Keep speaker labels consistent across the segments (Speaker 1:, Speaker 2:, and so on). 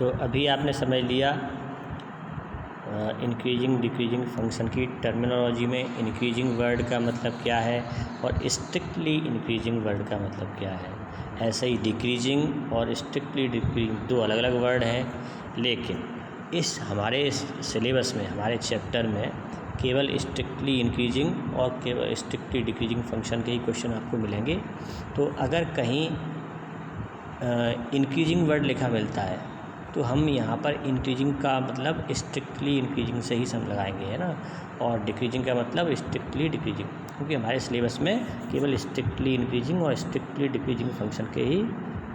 Speaker 1: तो अभी आपने समझ लिया इंक्रीजिंग डिक्रीजिंग फंक्शन की टर्मिनोलॉजी में इंक्रीजिंग वर्ड का मतलब क्या है और स्ट्रिक्टली इंक्रीजिंग वर्ड का मतलब क्या है। ऐसे ही डिक्रीजिंग और स्ट्रिक्टली डिक्रीजिंग दो अलग अलग वर्ड हैं, लेकिन हमारे सिलेबस में, हमारे चैप्टर में केवल स्ट्रिक्टली इंक्रीजिंग और केवल स्ट्रिक्टली डिक्रीजिंग फंक्शन के ही क्वेश्चन आपको मिलेंगे। तो अगर कहीं इंक्रीजिंग वर्ड लिखा मिलता है तो हम यहाँ पर इंक्रीजिंग का मतलब स्ट्रिक्टली इंक्रीजिंग से ही सम लगाएंगे, है ना, और डिक्रीजिंग का मतलब स्ट्रिक्टली डिक्रीजिंग, क्योंकि हमारे सिलेबस में केवल स्ट्रिक्टली इंक्रीजिंग और स्ट्रिक्टली डिक्रीजिंग फंक्शन के ही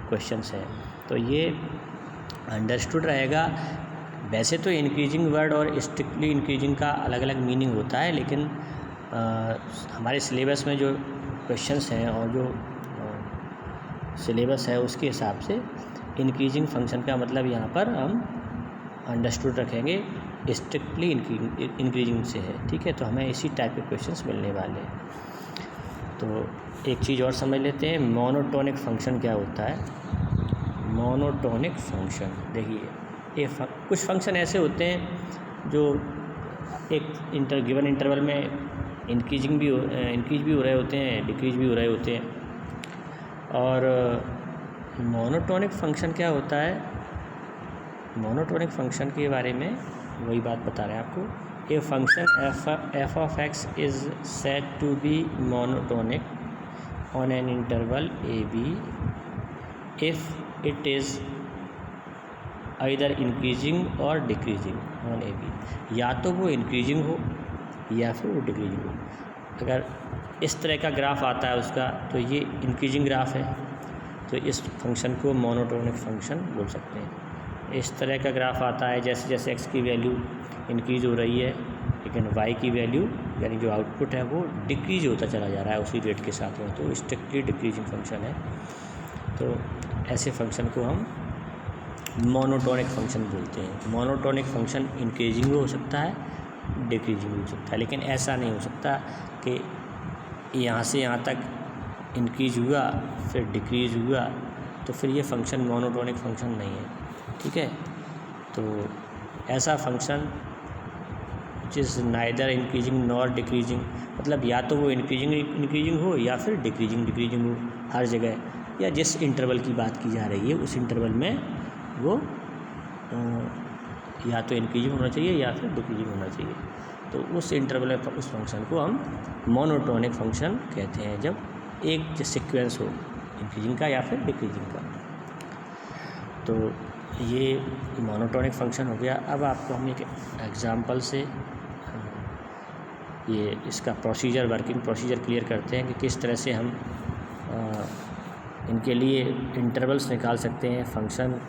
Speaker 1: क्वेश्चंस हैं। तो ये अंडरस्टूड रहेगा। वैसे तो इंक्रीजिंग वर्ड और स्ट्रिक्टली इंक्रीजिंग का अलग अलग मीनिंग होता है, लेकिन हमारे सिलेबस में जो क्वेश्चंस हैं और जो सिलेबस है उसके हिसाब से इंक्रीजिंग फंक्शन का मतलब यहाँ पर हम अंडरस्टूड रखेंगे स्ट्रिक्टली इंक्रीजिंग से है, ठीक है। तो हमें इसी टाइप के क्वेश्चंस मिलने वाले हैं। तो एक चीज़ और समझ लेते हैं, मोनोटोनिक फंक्शन क्या होता है। मोनोटोनिक फंक्शन देखिए, कुछ फंक्शन ऐसे होते हैं जो एक गिवन इंटरवल में इंक्रीज भी हो रहे होते हैं, डिक्रीज भी हो रहे होते हैं। और मोनोटोनिक फंक्शन क्या होता है, मोनोटोनिक फंक्शन के बारे में वही बात बता रहे हैं आपको। A function f of x is said to be monotonic on an interval A B if it is either increasing और डिक्रीजिंग ऑन ए बी। या तो वो इंक्रीजिंग हो या फिर वो डिक्रीजिंग हो। अगर इस तरह का ग्राफ आता है उसका तो ये इंक्रीजिंग ग्राफ है, तो इस फंक्शन को मोनोटोनिक फंक्शन बोल सकते हैं। इस तरह का ग्राफ आता है जैसे जैसे x की वैल्यू इंक्रीज़ हो रही है, लेकिन y की वैल्यू यानी जो आउटपुट है वो डिक्रीज होता चला जा रहा है उसी रेट के साथ में, तो स्ट्रिक्टली डिक्रीजिंग फंक्शन है। तो ऐसे फंक्शन को हम मोनोटोनिक फंक्शन बोलते हैं। मोनोटोनिक फंक्शन इंक्रीजिंग भी हो सकता है, डिक्रीजिंग भी हो सकता है, लेकिन ऐसा नहीं हो सकता कि यहाँ से यहाँ तक इंक्रीज हुआ फिर डिक्रीज हुआ, तो फिर ये फंक्शन मोनोटोनिक फंक्शन नहीं है, ठीक है। तो ऐसा फंक्शन जिस नाइदर इंक्रीजिंग नॉर डिक्रीजिंग, मतलब या तो वो इंक्रीजिंग हो या फिर डिक्रीजिंग हो हर जगह, या जिस इंटरवल की बात की जा रही है उस इंटरवल में वो या तो इंक्रीजिंग होना चाहिए या फिर डिक्रीजिंग होना चाहिए। तो उस इंटरवल में उस फंक्शन को हम मोनोटोनिक फंक्शन कहते हैं, जब एक सीक्वेंस हो इंक्रीजिंग का या फिर डिक्रीजिंग का। तो ये मोनोटोनिक फंक्शन हो गया। अब आपको हम एक एग्जांपल से ये इसका वर्किंग प्रोसीजर क्लियर करते हैं कि किस तरह से हम इनके लिए इंटरवल्स निकाल सकते हैं। फंक्शन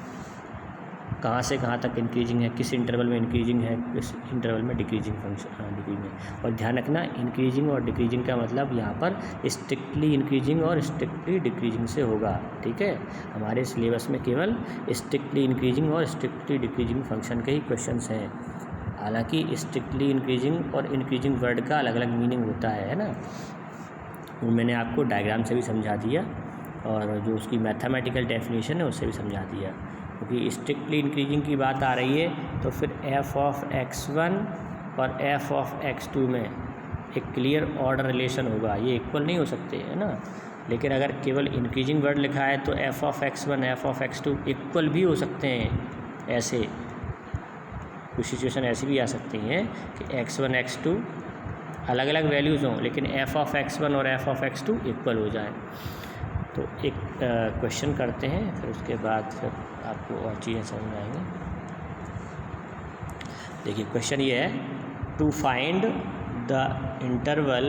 Speaker 1: कहाँ से कहाँ तक इंक्रीजिंग है, किस इंटरवल में इंक्रीजिंग है, किस इंटरवल में डिक्रीजिंग डिक्रीजिंग। और ध्यान रखना, इंक्रीजिंग और डिक्रीजिंग का मतलब यहाँ पर स्ट्रिक्टली इंक्रीजिंग और स्ट्रिक्टली डिक्रीजिंग से होगा, ठीक है। हमारे सिलेबस में केवल स्ट्रिक्टली इंक्रीजिंग और स्ट्रिक्टली डिक्रीजिंग फंक्शन के ही क्वेश्चंस हैं। हालांकि स्ट्रिक्टली इंक्रीजिंग और इंक्रीजिंग वर्ड का अलग अलग मीनिंग होता है ना, वो मैंने आपको डायग्राम से भी समझा दिया और जो उसकी मैथमेटिकल डेफिनेशन है उससे भी समझा दिया। क्योंकि स्ट्रिक्टली इंक्रीजिंग की बात आ रही है तो फिर एफ ऑफ x1 और एफ ऑफ x2 में एक क्लियर ऑर्डर रिलेशन होगा, ये इक्वल नहीं हो सकते, है ना। लेकिन अगर केवल इंक्रीजिंग वर्ड लिखा है तो F of x1 F of x2 equal भी हो सकते हैं। ऐसे कुछ सिचुएशन ऐसी भी आ सकती हैं कि x1 x2 अलग अलग वैल्यूज़ हों लेकिन एफ ऑफ x1 और एफ ऑफ x2 इक्वल हो जाए। तो एक क्वेश्चन करते हैं, फिर उसके बाद फिर आपको और चीज़ें समझ में आएंगी। देखिए क्वेश्चन ये है, टू फाइंड द इंटरवल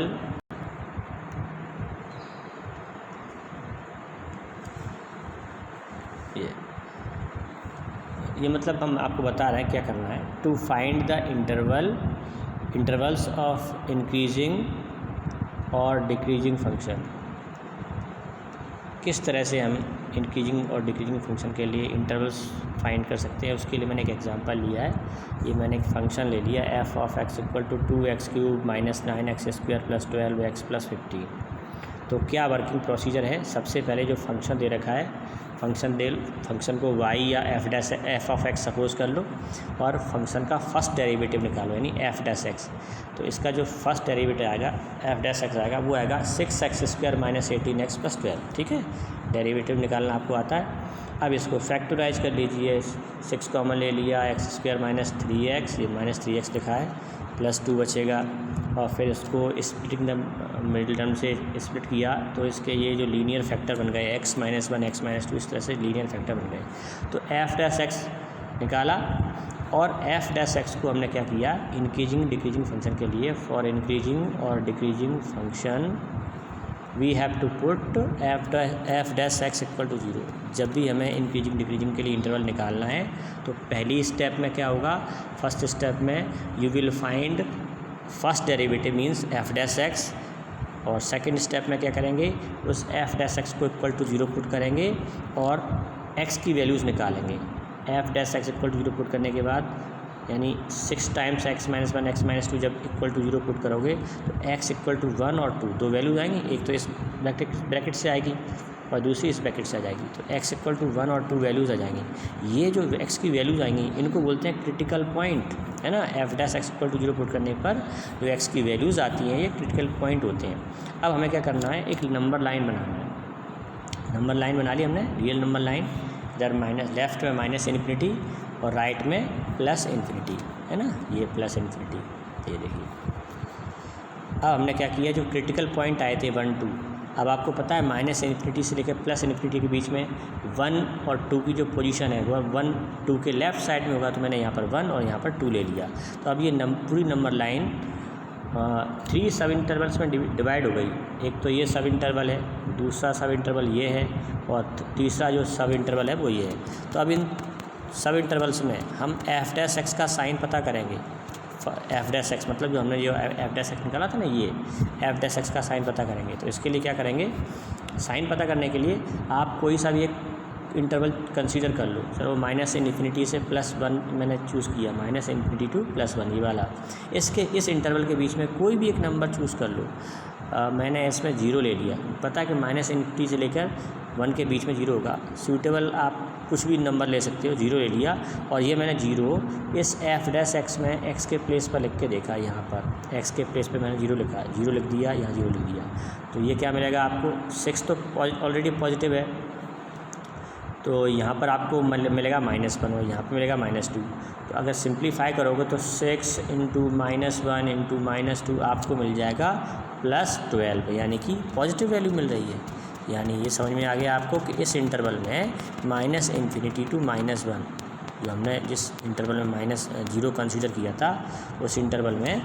Speaker 1: ये मतलब हम आपको बता रहे हैं क्या करना है। To find the intervals of increasing और डिक्रीजिंग फंक्शन। किस तरह से हम इंक्रीजिंग और डिक्रीजिंग फंक्शन के लिए इंटरवल्स फाइंड कर सकते हैं, उसके लिए मैंने एक एग्जांपल लिया है। ये मैंने एक फंक्शन ले लिया f of x equal to 2x³ minus 9x² plus 12x plus 15। तो क्या वर्किंग प्रोसीजर है, सबसे पहले जो फंक्शन दे रखा है फंक्शन को y या f ऑफ x सपोज कर लो और फंक्शन का फर्स्ट डेरिवेटिव निकालो यानी f डैश x। तो इसका जो फर्स्ट डेरिवेटिव आएगा f डैश x आएगा वो आएगा 6x² माइनस 18x प्लस 12। ठीक है, डेरिवेटिव निकालना आपको आता है। अब इसको फैक्टराइज कर लीजिए, 6 कॉमन ले लिया, x² माइनस 3x, ये माइनस 3x लिखा है, प्लस 2 बचेगा और फिर इसको स्प्लिटिंग मिडिल टर्म से स्प्लिट किया तो इसके ये जो लीनियर फैक्टर बन गए x माइनस 1 x माइनस 2, इस तरह से लीनियर फैक्टर बन गए। तो f डैश x निकाला और f डैश x को हमने क्या किया, इंक्रीजिंग डिक्रीजिंग फंक्शन के लिए फॉर इंक्रीजिंग और decreasing function we have to put f dash x equal to 0। जब भी हमें इंक्रीजिंग डिक्रीजिंग के लिए इंटरवल निकालना है तो पहली स्टेप में क्या होगा, फर्स्ट स्टेप में you will find first derivative means f dash x और सेकंड स्टेप में क्या करेंगे, उस f डैश x को इक्वल टू 0 पुट करेंगे और x की वैल्यूज़ निकालेंगे। f dash x equal to 0 put करने के बाद यानी 6 times x minus 1 x minus 2 जब इक्वल टू 0 पुट करोगे तो x इक्वल टू 1 और 2 दो वैल्यूज आएंगी, एक तो इस ब्रैकेट से आएगी और दूसरी इस ब्रैकेट से आ जाएगी। तो x इक्वल टू 1 और 2 वैल्यूज़ आ जाएंगी। ये जो x की वैल्यूज़ आएंगी इनको बोलते हैं क्रिटिकल पॉइंट, है ना। f dash x equal to 0 put करने पर जो x की वैल्यूज़ आती हैं ये क्रिटिकल पॉइंट होते हैं। अब हमें क्या करना है, एक नंबर लाइन बनाना है। नंबर लाइन बना ली हमने, रियल नंबर लाइन, इधर माइनस, लेफ्ट में माइनस इन्फिनिटी और राइट में प्लस इन्फिनिटी, है ना, ये प्लस इन्फिनिटी, ये देखिए। अब हमने क्या किया, जो क्रिटिकल पॉइंट आए थे 1 2, अब आपको पता है माइनस इन्फिनिटी से लेकर प्लस इन्फिनिटी के बीच में 1 और 2 की जो पोजीशन है वह 1 2 के लेफ़्ट साइड में होगा, तो मैंने यहाँ पर 1 और यहाँ पर 2 ले लिया। तो अब ये पूरी नंबर लाइन 3 सब इंटरवल्स में डिवाइड हो गई। एक तो ये सब इंटरवल है, दूसरा सब इंटरवल ये है और तीसरा जो सब इंटरवल है वो ये है। तो अब इन सब इंटरवल्स में हम f डैश x का साइन पता करेंगे। f डैश x मतलब जो हमने जो f डैश x निकाला था ना, ये f डैश x का साइन पता करेंगे। तो इसके लिए क्या करेंगे, साइन पता करने के लिए आप कोई सा भी एक इंटरवल कंसीडर कर लो। चलो माइनस इन्फिनिटी से प्लस 1 मैंने चूज़ किया, माइनस इन्फिनिटी टू प्लस 1 ये वाला। इस इंटरवल के बीच में कोई भी एक नंबर चूज़ कर लो। मैंने इसमें 0 ले लिया, पता है कि माइनस इन्फिनिटी से लेकर 1 के बीच में 0 होगा। सूटेबल आप कुछ भी नंबर ले सकते हो, 0 ले लिया और ये मैंने 0 इस f डैश x में x के प्लेस पर लिख के देखा। यहाँ पर x के प्लेस पे मैंने 0 लिखा, 0 लिख दिया, यहाँ 0 लिख दिया। तो ये क्या मिलेगा आपको, 6 तो ऑलरेडी पॉजिटिव है, तो यहाँ पर आपको मिलेगा -1 और यहाँ पर मिलेगा -2। तो अगर सिंप्लीफाई करोगे तो 6 इंटू -1 इंटू -2 आपको मिल जाएगा +12, यानी कि पॉजिटिव वैल्यू मिल रही है। यानी ये समझ में आ गया आपको कि इस इंटरवल में माइनस इन्फिनिटी टू -1, जो हमने जिस इंटरवल में -0 कंसीडर किया था, उस इंटरवल में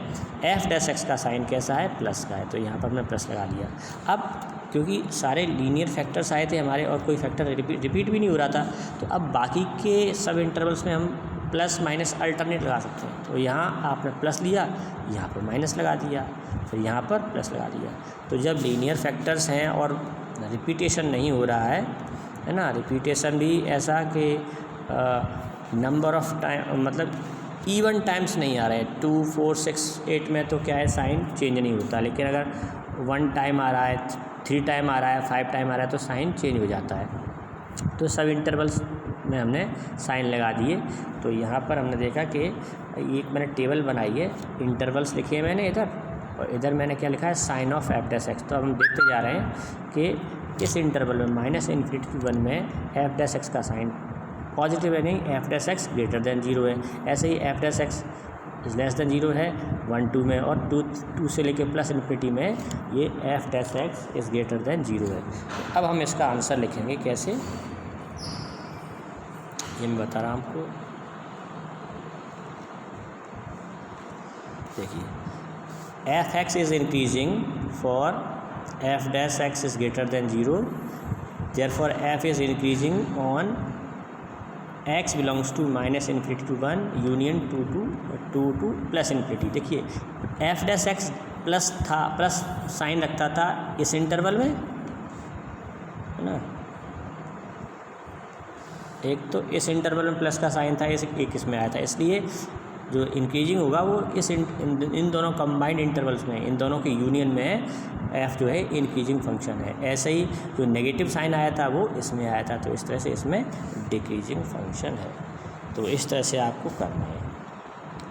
Speaker 1: f डैश x का साइन कैसा है, प्लस का है। तो यहाँ पर हमने प्लस लगा दिया। अब क्योंकि सारे लीनियर फैक्टर्स आए थे हमारे और कोई फैक्टर रिपीट भी नहीं हो रहा था, तो अब बाकी के सब इंटरवल्स में हम प्लस माइनस अल्टरनेट लगा सकते हैं। तो यहाँ आपने प्लस लिया, यहाँ पर माइनस लगा दिया, फिर यहाँ पर प्लस लगा दिया। तो जब लीनियर फैक्टर्स हैं और रिपीटेशन नहीं हो रहा है ना, रिपीटेशन भी ऐसा कि नंबर ऑफ टाइम मतलब इवन टाइम्स नहीं आ रहे हैं, 2 4 6 8 में तो क्या है, साइन चेंज नहीं होता। लेकिन अगर 1 टाइम आ रहा है, 3 टाइम आ रहा है, 5 टाइम आ रहा है, तो साइन चेंज हो जाता है। तो सब इंटरवल्स में हमने साइन लगा दिए। तो यहाँ पर हमने देखा कि एक मैंने टेबल बनाई है, इंटरवल्स लिखे हैं मैंने इधर, और इधर मैंने क्या लिखा है, sign of f dash x। तो हम देखते जा रहे हैं कि इस इंटरवल में माइनस इन्फिनिटी टू 1 में f डैश x का साइन पॉजिटिव है, नहीं, f dash x greater than 0 है। ऐसे ही f dash x less than 0 है 1 2 में, और 2 से लेके प्लस इन्फिनिटी में ये f dash x is greater than 0 है। अब हम इसका आंसर लिखेंगे कैसे, ये मैं बता रहा हूँ आपको। देखिए, f x is increasing for f dash x is greater than 0, therefore f is increasing on x belongs to minus infinity to 1 union 2 to plus infinity। देखिए f dash x प्लस था, प्लस साइन रखता था इस interval में, है ना, एक तो इस इंटरवल में प्लस का साइन था, एक इसमें आया था, इसलिए जो इंक्रीजिंग होगा वो इन दोनों कंबाइंड इंटरवल्स में, इन दोनों के यूनियन में एफ जो है इंक्रीजिंग फंक्शन है। ऐसे ही जो नेगेटिव साइन आया था वो इसमें आया था, तो इस तरह से इसमें डिक्रीजिंग फंक्शन है। तो इस तरह से आपको करना है।